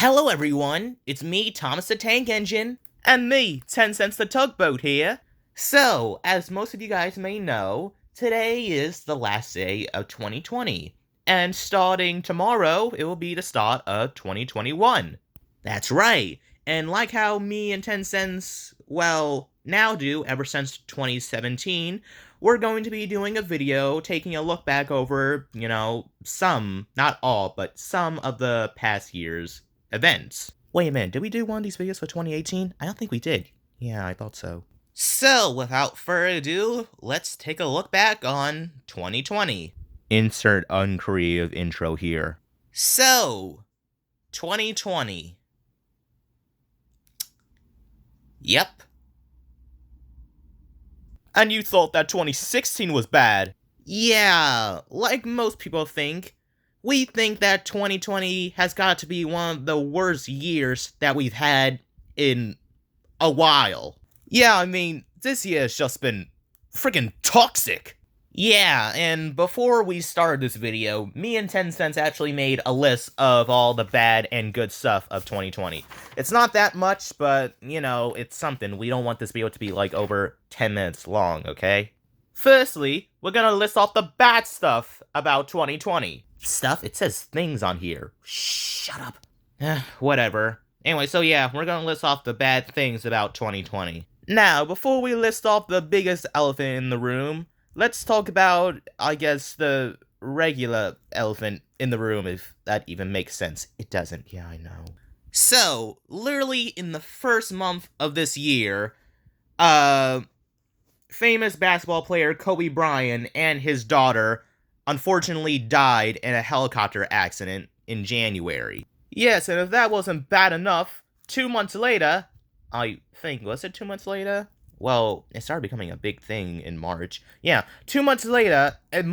Hello everyone, it's me, Thomas the Tank Engine. And me, 10 Cents the Tugboat here. So, as most of you guys may know, today is the last day of 2020. And starting tomorrow, it will be the start of 2021. That's right, and like how me and 10 Cents, well, now do ever since 2017, we're going to be doing a video taking a look back over, some, not all, but some of the past year's events. Wait a minute, did we do one of these videos for 2018? I don't think we did. Yeah, I thought so. So, without further ado, let's take a look back on 2020. Insert uncreative intro here. So, 2020. Yep. And you thought that 2016 was bad? Yeah, like most people think, we think that 2020 has got to be one of the worst years that we've had in a while. Yeah, I mean, this year has just been freaking toxic. Yeah, and before we started this video, me and 10 Cents actually made a list of all the bad and good stuff of 2020. It's not that much, but, it's something. We don't want this video to be, over 10 minutes long, okay? Firstly, we're gonna list off the bad stuff about 2020. Stuff? It says things on here. Shut up. Whatever. Anyway, so yeah, we're gonna list off the bad things about 2020. Now, before we list off the biggest elephant in the room, let's talk about, I guess, the regular elephant in the room, if that even makes sense. It doesn't. Yeah, I know. So, literally in the first month of this year, famous basketball player Kobe Bryant and his daughter unfortunately died in a helicopter accident in January. Yes, and if that wasn't bad enough, 2 months later, I think, was it 2 months later? Well, it started becoming a big thing in March. Yeah, 2 months later, the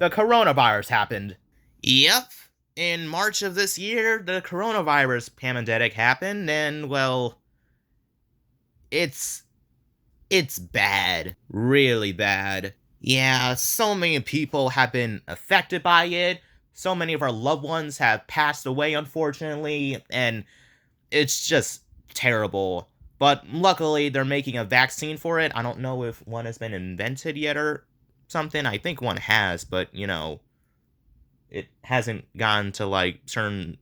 coronavirus happened. Yep, in March of this year, the coronavirus pandemic happened, and, well, it's bad. Really bad. Yeah, so many people have been affected by it. So many of our loved ones have passed away, unfortunately, and it's just terrible. But luckily, they're making a vaccine for it. I don't know if one has been invented yet or something. I think one has, but, it hasn't gone to, certain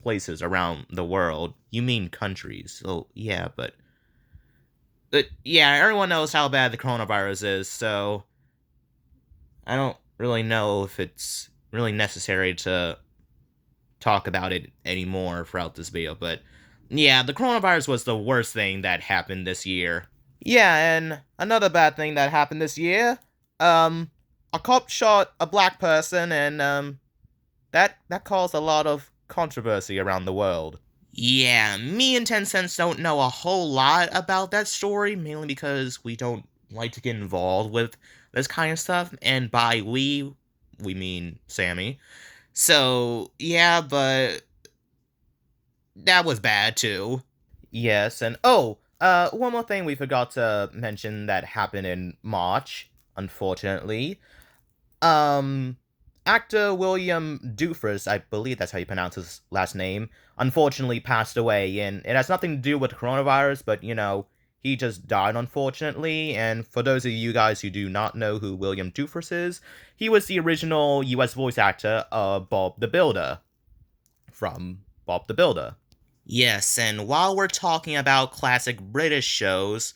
places around the world. You mean countries, so yeah, but yeah, everyone knows how bad the coronavirus is, so I don't really know if it's really necessary to talk about it anymore throughout this video, but yeah, the coronavirus was the worst thing that happened this year. Yeah, and another bad thing that happened this year, a cop shot a black person, and, that caused a lot of controversy around the world. Yeah, me and 10 Cents don't know a whole lot about that story, mainly because we don't like to get involved with this kind of stuff, and by we mean Sammy. So, yeah, but that was bad, too. Yes, and one more thing we forgot to mention that happened in March, unfortunately. Actor William Doofus, I believe that's how you pronounce his last name, unfortunately passed away, and it has nothing to do with coronavirus, but, he just died, unfortunately, and for those of you guys who do not know who William Doofus is, he was the original US voice actor of Bob the Builder, from Bob the Builder. Yes, and while we're talking about classic British shows,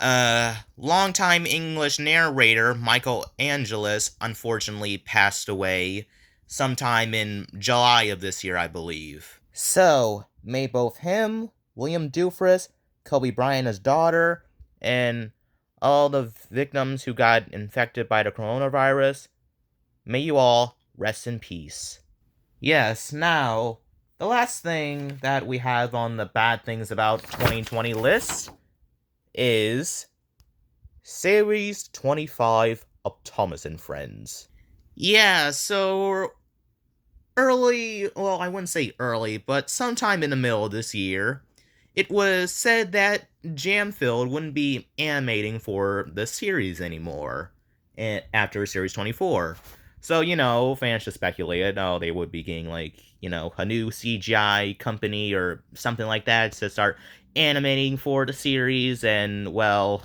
longtime English narrator Michael Angelis unfortunately passed away sometime in July of this year, I believe. So, may both him, William Doofus, Kobe Bryant's daughter, and all the victims who got infected by the coronavirus, may you all rest in peace. Yes, now, the last thing that we have on the bad things about 2020 list is Series 25 of Thomas and Friends. Yeah, so early, well, I wouldn't say early, but sometime in the middle of this year, it was said that Jamfield wouldn't be animating for the series anymore after Series 24. So, fans just speculated, oh, they would be getting, like, a new CGI company or something like that to start animating for the series, and, well,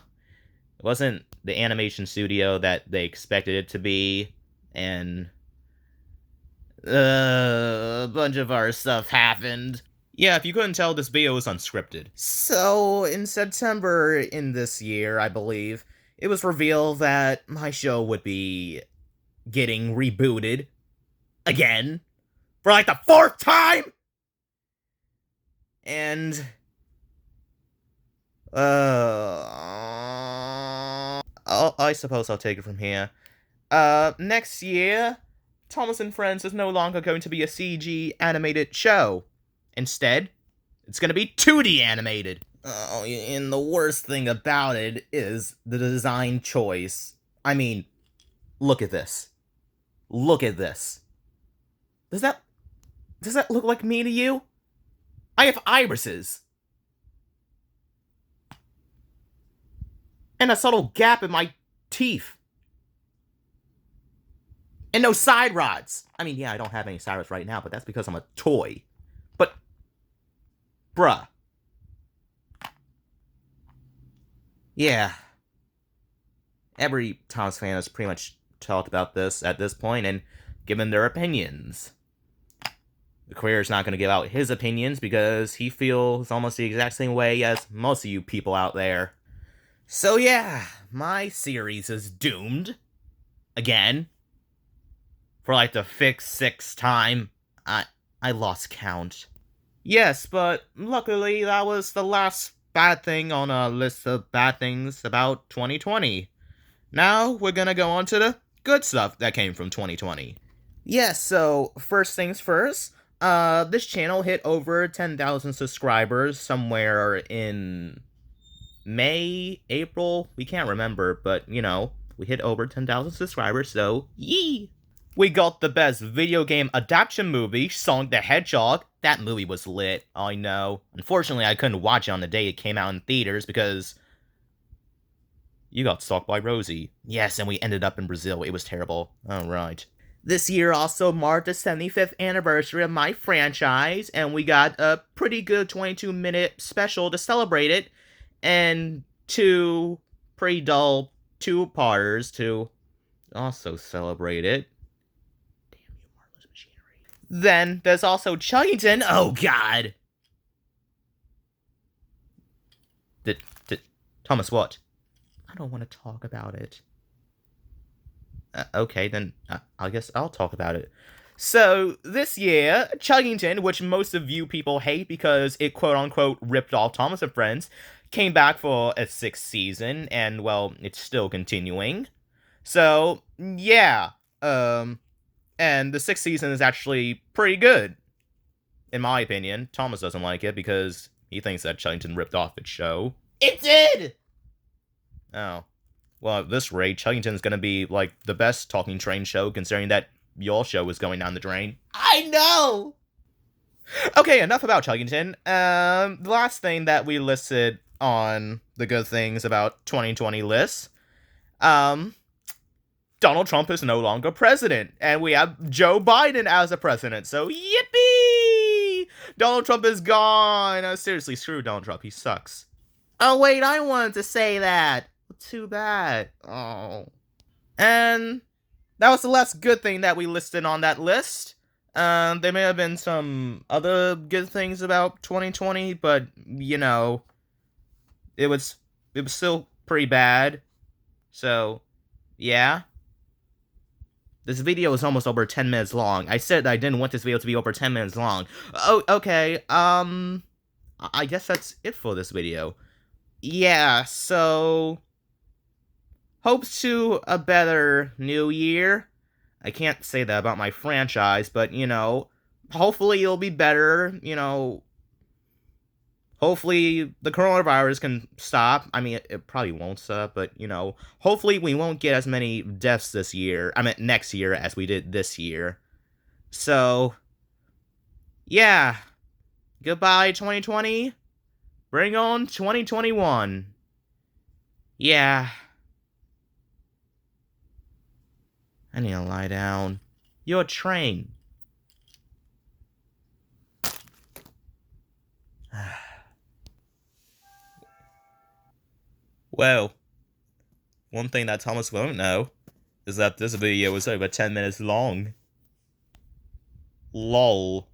it wasn't the animation studio that they expected it to be, and a bunch of our stuff happened. Yeah, if you couldn't tell, this video was unscripted. So, in September in this year, I believe, it was revealed that my show would be getting rebooted again for like the fourth time. And I suppose I'll take it from here. Next year, Thomas and Friends is no longer going to be a CG animated show. Instead, it's going to be 2D animated. Oh, and the worst thing about it is the design choice. I mean, look at this. Look at this. Does that look like me to you? I have irises. And a subtle gap in my teeth. And no side rods. I mean, yeah, I don't have any side rods right now, but that's because I'm a toy. But, bruh. Yeah. Every Thomas fan has pretty much talked about this at this point and given their opinions. The creator's not going to give out his opinions because he feels almost the exact same way as most of you people out there. So yeah, my series is doomed. Again. For like the sixth time. I lost count. Yes, but luckily that was the last bad thing on a list of bad things about 2020. Now we're gonna go on to the good stuff that came from 2020. Yes, so first things first, this channel hit over 10,000 subscribers somewhere in May, April, we can't remember, but, we hit over 10,000 subscribers, so yee! We got the best video game adaptation movie, Sonic the Hedgehog. That movie was lit, I know. Unfortunately, I couldn't watch it on the day it came out in theaters because you got stalked by Rosie. Yes, and we ended up in Brazil. It was terrible. Alright. This year also marked the 75th anniversary of my franchise, and we got a pretty good 22-minute special to celebrate it, and 2 pretty dull 2-parters to also celebrate it. Then, there's also Chuggington. Oh, God! Thomas, what? I don't want to talk about it. Okay, then I guess I'll talk about it. So, this year, Chuggington, which most of you people hate because it quote-unquote ripped off Thomas and Friends, came back for a 6th season, and, well, it's still continuing. So, yeah, and the 6th season is actually pretty good, in my opinion. Thomas doesn't like it because he thinks that Chuggington ripped off its show. It did! Oh. Well, at this rate, Chuggington's gonna be, like, the best talking train show, considering that your show is going down the drain. I know! Okay, enough about Chuggington. The last thing that we listed on the good things about 2020 list, Donald Trump is no longer president, and we have Joe Biden as a president, so yippee! Donald Trump is gone! Seriously, screw Donald Trump, he sucks. Oh wait, I wanted to say that! Too bad. Oh. And that was the last good thing that we listed on that list. There may have been some other good things about 2020, but, it was still pretty bad. So, yeah. This video is almost over 10 minutes long. I said I didn't want this video to be over 10 minutes long. Oh, okay, I guess that's it for this video. Yeah, so hopes to a better new year. I can't say that about my franchise, but, hopefully it'll be better, hopefully the coronavirus can stop. I mean, it probably won't stop, but, hopefully we won't get as many deaths this year, next year, as we did this year. So, yeah. Goodbye, 2020. Bring on 2021. Yeah. I need to lie down. You're a train. Well, one thing that Thomas won't know is that this video was over 10 minutes long. LOL.